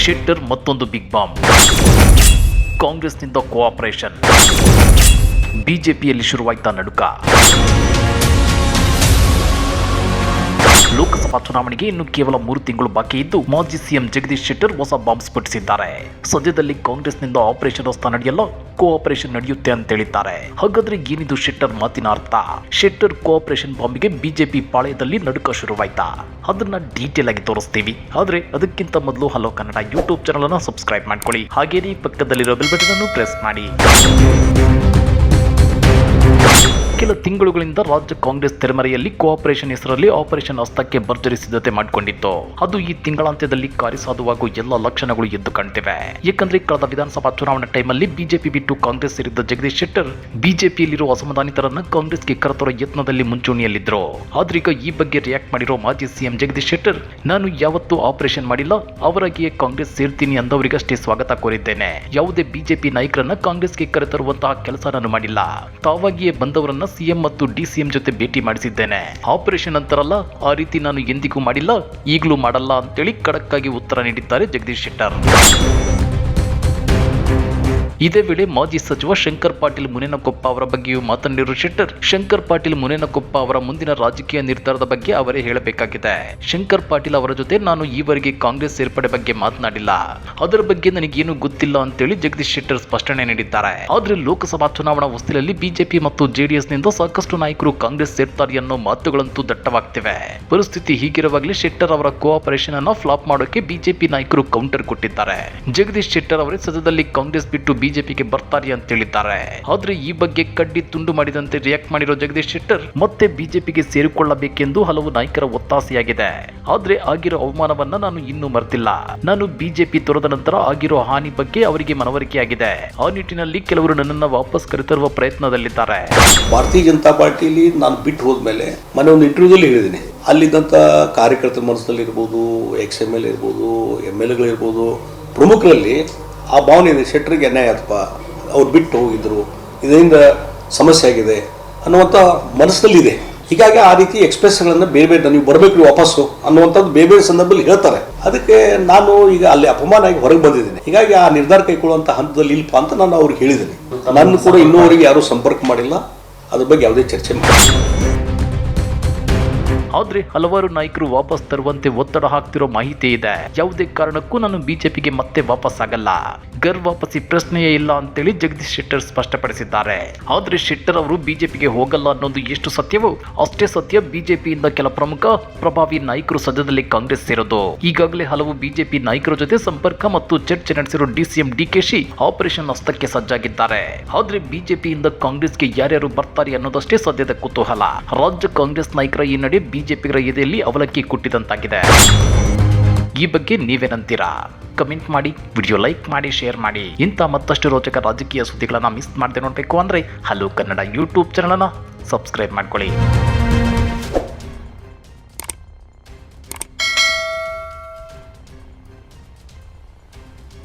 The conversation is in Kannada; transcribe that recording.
ಶೆಟ್ಟರ್ ಮತ್ತೊಂದು ಬಿಗ್ ಬಾಂಬ್. ಕಾಂಗ್ರೆಸ್ನಿಂದ ಕೋಆಪರೇಷನ್. ಬಿಜೆಪಿಯಲ್ಲಿ ಶುರುವಾಯ್ತಾ ನಡುಕ. ಲೋಕಸಭಾ ಚುನಾವಣೆಗೆ ಇನ್ನು ಕೇವಲ 3 ತಿಂಗಳು ಬಾಕಿ ಇದ್ದು ಮಾಜಿ ಸಿಎಂ ಜಗದೀಶ್ ಶೆಟ್ಟರ್ ಹೊಸ ಬಾಂಬ್ ಸ್ಫೋಟಿಸಿದ್ದಾರೆ. ಸದ್ಯದಲ್ಲಿ ಕಾಂಗ್ರೆಸ್ನಿಂದ ಆಪರೇಷನ್ ಹಸ್ತ ನಡೆಯಲ್ಲ, ಕೋಆಪರೇಷನ್ ನಡೆಯುತ್ತೆ ಅಂತ ಹೇಳಿದ್ದಾರೆ. ಹಾಗಾದ್ರೆ ಏನಿದು ಶೆಟ್ಟರ್ ಮಾತಿನ ಅರ್ಥ? ಶೆಟ್ಟರ್ ಕೋಆಪರೇಷನ್ ಬಾಂಬಿಗೆ ಬಿಜೆಪಿ ಪಾಳೆಯದಲ್ಲಿ ನಡುಕ ಶುರುವಾಯ್ತಾ? ಅದನ್ನ ಡೀಟೇಲ್ ಆಗಿ ತೋರಿಸ್ತೀವಿ. ಆದ್ರೆ ಅದಕ್ಕಿಂತ ಮೊದಲು ಹಲೋ ಕನ್ನಡ ಯೂಟ್ಯೂಬ್ ಚಾನಲ್ ಅನ್ನು ಸಬ್ಸ್ಕ್ರೈಬ್ ಮಾಡ್ಕೊಳ್ಳಿ. ಹಾಗೇನೇ ಪಕ್ಕದಲ್ಲಿರೋ ಬೆಲ್ ಬಟನ್ ಅನ್ನು ಪ್ರೆಸ್ ಮಾಡಿ. ಕೆಲ ತಿಂಗಳುಗಳಿಂದ ರಾಜ್ಯ ಕಾಂಗ್ರೆಸ್ ತೆರೆಮರೆಯಲ್ಲಿ ಕೋಆಪರೇಷನ್ ಹೆಸರಲ್ಲಿ ಆಪರೇಷನ್ ಹಸ್ತಕ್ಕೆ ಭರ್ಜರಿ ಸಿದ್ಧತೆ ಮಾಡಿಕೊಂಡಿತ್ತು. ಅದು ಈ ತಿಂಗಳಾಂತ್ಯದಲ್ಲಿ ಕಾರ್ಯಸಾಧುವಾಗುವ ಎಲ್ಲ ಲಕ್ಷಣಗಳು ಎದ್ದು ಕಾಣ್ತಿವೆ. ಯಾಕಂದ್ರೆ ಕಳೆದ ವಿಧಾನಸಭಾ ಚುನಾವಣಾ ಟೈಮಲ್ಲಿ ಬಿಜೆಪಿ ಬಿಟ್ಟು ಕಾಂಗ್ರೆಸ್ ಸೇರಿದ್ದ ಜಗದೀಶ್ ಶೆಟ್ಟರ್ ಬಿಜೆಪಿಯಲ್ಲಿರುವ ಅಸಮಾಧಾನಿತರನ್ನ ಕಾಂಗ್ರೆಸ್ಗೆ ಕರೆತರೋ ಯತ್ನದಲ್ಲಿ ಮುಂಚೂಣಿಯಲ್ಲಿದ್ರು. ಆದ್ರೆ ಈಗ ಈ ಬಗ್ಗೆ ರಿಯಾಕ್ಟ್ ಮಾಡಿರೋ ಮಾಜಿ ಸಿಎಂ ಜಗದೀಶ್ ಶೆಟ್ಟರ್, ನಾನು ಯಾವತ್ತೂ ಆಪರೇಷನ್ ಮಾಡಿಲ್ಲ, ಅವರಾಗಿಯೇ ಕಾಂಗ್ರೆಸ್ ಸೇರ್ತೀನಿ ಅಂದವರಿಗಷ್ಟೇ ಸ್ವಾಗತ ಕೋರಿದ್ದೇನೆ. ಯಾವುದೇ ಬಿಜೆಪಿ ನಾಯಕರನ್ನ ಕಾಂಗ್ರೆಸ್ಗೆ ಕರೆತರುವಂತಹ ಕೆಲಸ ನಾನು ಮಾಡಿಲ್ಲ. ತಾವಾಗಿಯೇ ಬಂದವರನ್ನ ಸಿಎಂ ಮತ್ತು ಡಿಸಿಎಂ ಜೊತೆ ಭೇಟಿ ಮಾಡಿಸಿದ್ದೇನೆ. ಆಪರೇಷನ್ ಅಂತಾರಲ್ಲ, ಆ ರೀತಿ ನಾನು ಎಂದಿಗೂ ಮಾಡಿಲ್ಲ, ಈಗಲೂ ಮಾಡಲ್ಲ ಅಂತೇಳಿ ಖಡಕ್ ಆಗಿ ಉತ್ತರ ನೀಡಿದ್ದಾರೆ ಜಗದೀಶ್ ಶೆಟ್ಟರ್. ಇದೇ ವೇಳೆ ಮಾಜಿ ಸಚಿವ ಶಂಕರ್ ಪಾಟೀಲ್ ಮುನೇನಕೊಪ್ಪ ಅವರ ಬಗ್ಗೆಯೂ ಮಾತನಾಡಿರುವ ಶೆಟ್ಟರ್, ಶಂಕರ್ ಪಾಟೀಲ್ ಮುನೇನಕೊಪ್ಪ ಅವರ ಮುಂದಿನ ರಾಜಕೀಯ ನಿರ್ಧಾರದ ಬಗ್ಗೆ ಅವರೇ ಹೇಳಬೇಕಾಗಿದೆ. ಶಂಕರ್ ಪಾಟೀಲ್ ಅವರ ಜೊತೆ ನಾನು ಈವರೆಗೆ ಕಾಂಗ್ರೆಸ್ ಸೇರ್ಪಡೆ ಬಗ್ಗೆ ಮಾತನಾಡಿಲ್ಲ, ಅದರ ಬಗ್ಗೆ ನನಗೇನು ಗೊತ್ತಿಲ್ಲ ಅಂತೇಳಿ ಜಗದೀಶ್ ಶೆಟ್ಟರ್ ಸ್ಪಷ್ಟನೆ ನೀಡಿದ್ದಾರೆ. ಆದ್ರೆ ಲೋಕಸಭಾ ಚುನಾವಣಾ ಹೊಸ್ತಿಲಲ್ಲಿ ಬಿಜೆಪಿ ಮತ್ತು ಜೆಡಿಎಸ್ ನಿಂದ ಸಾಕಷ್ಟು ನಾಯಕರು ಕಾಂಗ್ರೆಸ್ ಸೇರ್ತಾರೆ ಅನ್ನೋ ಮಾತುಗಳಂತೂ ದಟ್ಟವಾಗ್ತಿವೆ. ಪರಿಸ್ಥಿತಿ ಹೀಗಿರುವಾಗಲೇ ಶೆಟ್ಟರ್ ಅವರ ಕೋಆಪರೇಷನ್ ಅನ್ನು ಫ್ಲಾಪ್ ಮಾಡೋಕೆ ಬಿಜೆಪಿ ನಾಯಕರು ಕೌಂಟರ್ ಕೊಟ್ಟಿದ್ದಾರೆ. ಜಗದೀಶ್ ಶೆಟ್ಟರ್ ಅವರೇ ಸದ್ಯದಲ್ಲಿ ಕಾಂಗ್ರೆಸ್ ಬಿಟ್ಟು ಬಿಜೆಪಿಗೆ ಬರ್ತಾರೆ ಅಂತ ಹೇಳಿದ್ದಾರೆ. ಆದ್ರೆ ಈ ಬಗ್ಗೆ ಕಡ್ಡಿ ತುಂಡು ಮಾಡಿದಂತೆ ರಿಯಾಕ್ಟ್ ಮಾಡಿರೋ ಜಗದೀಶ್ ಶೆಟ್ಟರ್, ಮತ್ತೆ ಬಿಜೆಪಿಗೆ ಸೇರಿಕೊಳ್ಳಬೇಕೆಂದು ಹಲವು ನಾಯಕರ ಒತ್ತಾಸೆಯಾಗಿದೆ. ಆದ್ರೆ ಆಗಿರೋ ಅವಮಾನವನ್ನ ನಾನು ಇನ್ನೂ ಮರೆತಿಲ್ಲ. ನಾನು ಬಿಜೆಪಿ ತೊರೆದ ನಂತರ ಆಗಿರೋ ಹಾನಿ ಬಗ್ಗೆ ಅವರಿಗೆ ಮನವರಿಕೆಯಾಗಿದೆ. ಆ ನಿಟ್ಟಿನಲ್ಲಿ ಕೆಲವರು ನನ್ನನ್ನು ವಾಪಸ್ ಕರೆತರುವ ಪ್ರಯತ್ನದಲ್ಲಿದ್ದಾರೆ. ಭಾರತೀಯ ಜನತಾ ಪಾರ್ಟಿಯಲ್ಲಿ ನಾನು ಬಿಟ್ಟು ಹೋದ್ಮೇಲೆ ಮೊನ್ನೆ ಒಂದು ಇಂಟರ್ವ್ಯೂದಲ್ಲಿ ಹೇಳಿದ್ದೀನಿ, ಅಲ್ಲಿದ್ದಂಥ ಕಾರ್ಯಕರ್ತರ ಮನಸ್ಸಿನಲ್ಲಿ ಇರ್ಬೋದು, XML ಇರ್ಬೋದು, MLA ಇರ್ಬೋದು, ಪ್ರಮುಖರಲ್ಲಿ ಆ ಭಾವನೆ ಇದೆ, ಶೆಟ್ಟರಿಗೆ ಅನ್ಯಾಯ ಆತಪ್ಪ, ಅವ್ರು ಬಿಟ್ಟು ಹೋಗಿದ್ರು, ಇದರಿಂದ ಸಮಸ್ಯೆ ಆಗಿದೆ ಅನ್ನುವಂಥ ಮನಸ್ಸಿನಲ್ಲಿದೆ. ಹೀಗಾಗಿ ಆ ರೀತಿ ಎಕ್ಸ್ಪ್ರೆಸ್ಗಳನ್ನು ಬೇರೆ ಬೇರೆ ನೀವು ಬರಬೇಕು ವಾಪಸ್ಸು ಅನ್ನುವಂಥದ್ದು ಬೇರೆ ಬೇರೆ ಸಂದರ್ಭದಲ್ಲಿ ಹೇಳ್ತಾರೆ. ಅದಕ್ಕೆ ನಾನು ಈಗ ಅಲ್ಲಿ ಅಪಮಾನ ಆಗಿ ಹೊರಗೆ ಬಂದಿದ್ದೀನಿ. ಹೀಗಾಗಿ ಆ ನಿರ್ಧಾರ ಕೈಗೊಳ್ಳುವಂಥ ಹಂತದಲ್ಲಿ ಇಲ್ಪ ಅಂತ ನಾನು ಅವ್ರಿಗೆ ಹೇಳಿದ್ದೀನಿ. ನಾನು ಕೂಡ ಇನ್ನೂವರೆಗೆ ಯಾರೂ ಸಂಪರ್ಕ ಮಾಡಿಲ್ಲ, ಅದ್ರ ಬಗ್ಗೆ ಯಾವುದೇ ಚರ್ಚೆ ಮಾಡಿಲ್ಲ. ಆದ್ರೆ ಹಲವಾರು ನಾಯಕರು ವಾಪಸ್ ತರುವಂತೆ ಒತ್ತಡ ಹಾಕ್ತಿರೋ ಮಾಹಿತಿ ಇದೆ. ಯಾವುದೇ ಕಾರಣಕ್ಕೂ ನಾನು ಬಿಜೆಪಿಗೆ ಮತ್ತೆ ವಾಪಸ್ ಆಗಲ್ಲ, ಗರ್ ವಾಪಸಿ ಪ್ರಶ್ನೆಯೇ ಇಲ್ಲ ಅಂತೇಳಿ ಜಗದೀಶ್ ಶೆಟ್ಟರ್ ಸ್ಪಷ್ಟಪಡಿಸಿದ್ದಾರೆ. ಆದ್ರೆ ಶೆಟ್ಟರ್ ಅವರು ಬಿಜೆಪಿಗೆ ಹೋಗಲ್ಲ ಅನ್ನೋದು ಎಷ್ಟು ಸತ್ಯವೋ ಅಷ್ಟೇ ಸತ್ಯ, ಬಿಜೆಪಿಯಿಂದ ಕೆಲ ಪ್ರಮುಖ ಪ್ರಭಾವಿ ನಾಯಕರು ಸದ್ಯದಲ್ಲಿ ಕಾಂಗ್ರೆಸ್ ಸೇರೋದು. ಈಗಾಗಲೇ ಹಲವು ಬಿಜೆಪಿ ನಾಯಕರ ಜೊತೆ ಸಂಪರ್ಕ ಮತ್ತು ಚರ್ಚೆ ನಡೆಸಿರೋ ಡಿಸಿಎಂ ಡಿಕೆಶಿ ಆಪರೇಷನ್ ಹಸ್ತಕ್ಕೆ ಸಜ್ಜಾಗಿದ್ದಾರೆ. ಆದ್ರೆ ಬಿಜೆಪಿಯಿಂದ ಕಾಂಗ್ರೆಸ್ಗೆ ಯಾರ್ಯಾರು ಬರ್ತಾರೆ ಅನ್ನೋದಷ್ಟೇ ಸದ್ಯದ ಕುತೂಹಲ. ರಾಜ್ಯ ಕಾಂಗ್ರೆಸ್ ನಾಯಕರ ಈ ನಡೆ ಬಿಜೆಪಿಗರ ಎದೆಯಲ್ಲಿ ಅವಲಕ್ಕಿ ಕುಟ್ಟಿದಂತಾಗಿದೆ. ಈ ಬಗ್ಗೆ ನೀವೇನಂತೀರಾ? ಕಮೆಂಟ್ ಮಾಡಿ, ವಿಡಿಯೋ ಲೈಕ್ ಮಾಡಿ, ಶೇರ್ ಮಾಡಿ. ಇಂಥ ಮತ್ತಷ್ಟು ರೋಚಕ ರಾಜಕೀಯ ಸುದ್ದಿಗಳನ್ನ ಮಿಸ್ ಮಾಡದೆ ನೋಡಬೇಕು ಅಂದ್ರೆ ಹಲೋ ಕನ್ನಡ ಯೂಟ್ಯೂಬ್ ಚಾನಲ್ ಅನ್ನು ಸಬ್ಸ್ಕ್ರೈಬ್ ಮಾಡ್ಕೊಳ್ಳಿ.